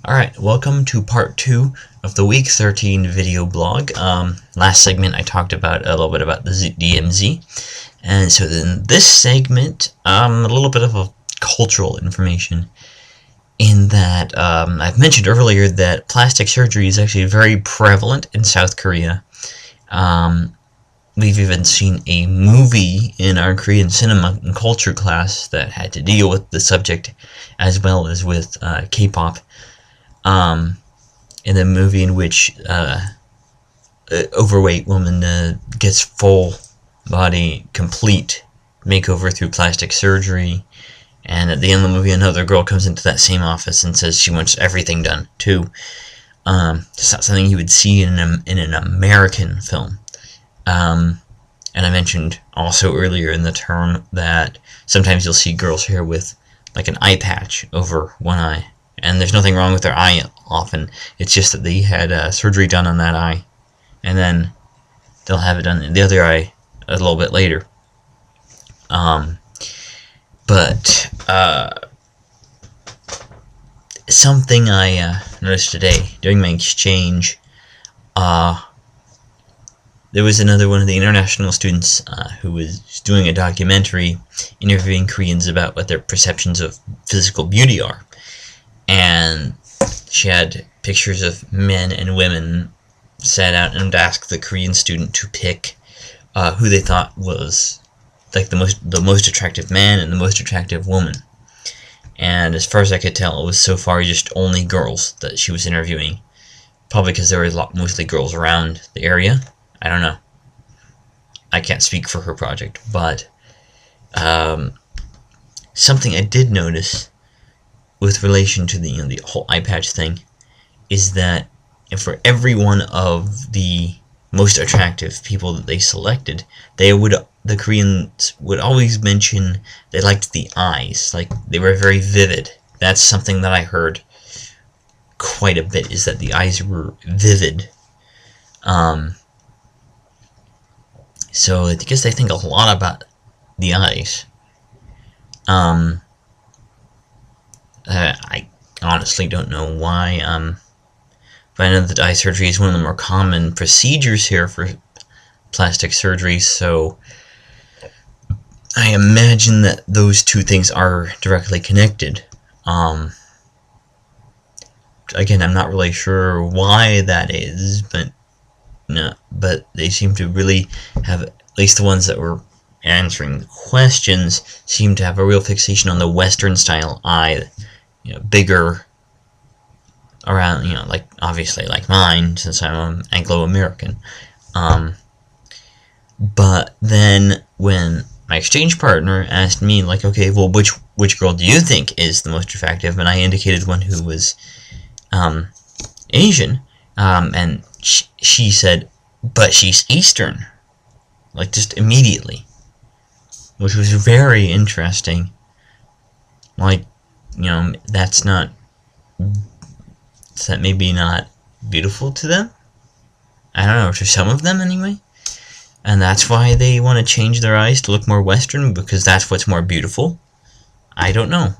Alright, welcome to part 2 of the week 13 video blog. Last segment I talked about a little bit about the DMZ, and so in this segment, a little bit of a cultural information in that I've mentioned earlier that plastic surgery is actually very prevalent in South Korea. We've even seen a movie in our Korean cinema and culture class that had to deal with the subject as well as with K-pop. In a movie in which an overweight woman gets full body complete makeover through plastic surgery, and at the end of the movie another girl comes into that same office and says she wants everything done too. It's not something you would see in an American film. And I mentioned also earlier in the term that sometimes you'll see girls here with like an eye patch over one eye. And there's nothing wrong with their eye often. It's just that they had surgery done on that eye. And then they'll have it done in the other eye a little bit later. Something I noticed today during my exchange, there was another one of the international students who was doing a documentary interviewing Koreans about what their perceptions of physical beauty are. And she had pictures of men and women set out and asked the Korean student to pick who they thought was like the most attractive man and the most attractive woman. And as far as I could tell, it was so far just only girls that she was interviewing. Probably because there were mostly girls around the area. I don't know. I can't speak for her project, but something I did notice with relation to the whole eye patch thing is that for every one of the most attractive people that they selected, the Koreans would always mention they liked the eyes, like they were very vivid. That's something that I heard quite a bit, is that the eyes were vivid. So I guess they think a lot about the eyes. I honestly don't know why, but I know that eye surgery is one of the more common procedures here for plastic surgery, so I imagine that those two things are directly connected. Again, I'm not really sure why that is, but they seem to really have, at least the ones that were answering the questions, seem to have a real fixation on the Western style eye. Bigger around, like obviously like mine, since I'm Anglo-American. But then when my exchange partner asked me, like, okay, well, which girl do you think is the most attractive? And I indicated one who was Asian, and she said, but she's Eastern, like just immediately, which was very interesting. Like, that's not, is that maybe not beautiful to them? I don't know, to some of them anyway. And that's why they want to change their eyes to look more Western, because that's what's more beautiful. I don't know.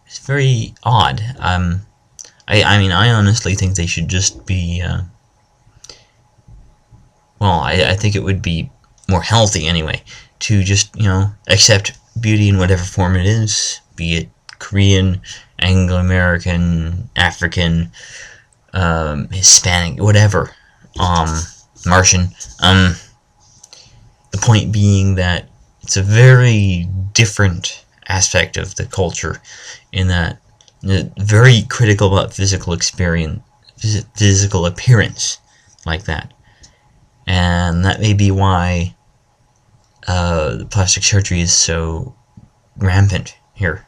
It's very odd. I mean, I honestly think they should just be, I think it would be more healthy anyway, to just, accept beauty in whatever form it is, be it Korean, Anglo-American, African, Hispanic, whatever, Martian. The point being that it's a very different aspect of the culture, in that very critical about physical appearance like that. And that may be why the plastic surgery is so rampant here.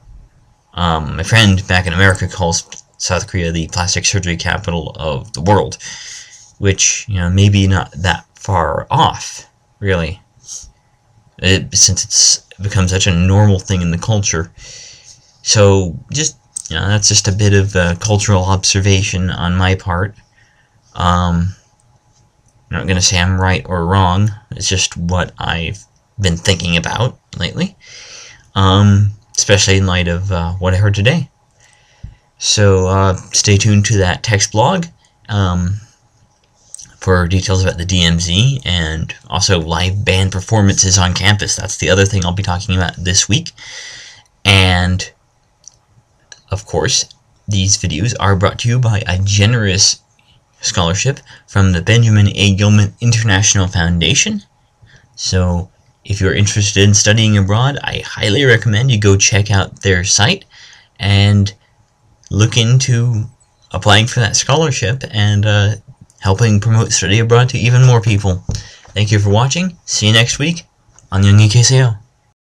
My friend back in America calls South Korea the plastic surgery capital of the world, which, maybe not that far off, really, since it's become such a normal thing in the culture. So, just, that's just a bit of cultural observation on my part. I'm not going to say I'm right or wrong, it's just what I've been thinking about lately. Especially in light of what I heard today. So stay tuned to that text blog for details about the DMZ and also live band performances on campus. That's the other thing I'll be talking about this week. And of course, these videos are brought to you by a generous scholarship from the Benjamin A. Gilman International Foundation. So if you're interested in studying abroad, I highly recommend you go check out their site and look into applying for that scholarship and helping promote study abroad to even more people. Thank you for watching. See you next week on Young EKCO.